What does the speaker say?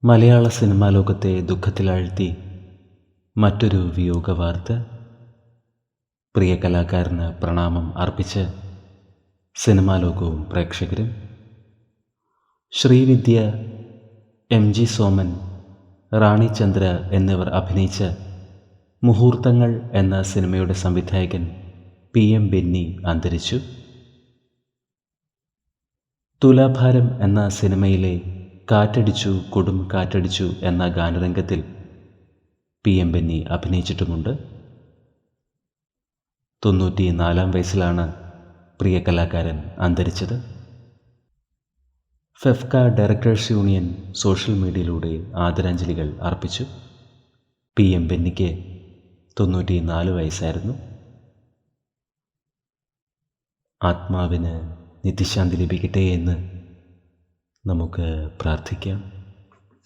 മലയാള cinema ലോകത്തെ ദുഃഖത്തിലാഴ്ത്തി മറ്റൊരു വിയോഗ വാർത്ത. പ്രിയ കലാകാരന് പ്രണാമം അർപ്പിച്ച് സിനിമാ ലോകവും പ്രേക്ഷകരും. ശ്രീവിദ്യ, MG സോമൻ, റാണി ചന്ദ്ര എന്നിവർ അഭിനയിച്ച മുഹൂർത്തങ്ങൾ എന്ന സിനിമയുടെ സംവിധായകൻ PM ബെന്നി അന്തരിച്ചു. തുലാഭാരം എന്ന സിനിമയിലെ കാറ്റടിച്ചു കൊടും കാറ്റടിച്ചു എന്ന ഗാനരംഗത്തിൽ PM ബെന്നി അഭിനയിച്ചിട്ടുമുണ്ട്. 94 വയസ്സിലാണ് പ്രിയ കലാകാരൻ അന്തരിച്ചത്. ഫെഫ്ക ഡയറക്ടേഴ്സ് യൂണിയൻ സോഷ്യൽ മീഡിയയിലൂടെ ആദരാഞ്ജലികൾ അർപ്പിച്ചു. PM ബെന്നിക്ക് 94 വയസ്സായിരുന്നു. ആത്മാവിന് നിത്യശാന്തി ലഭിക്കട്ടെ എന്ന് നമുക്ക് പ്രാർത്ഥിക്കാം.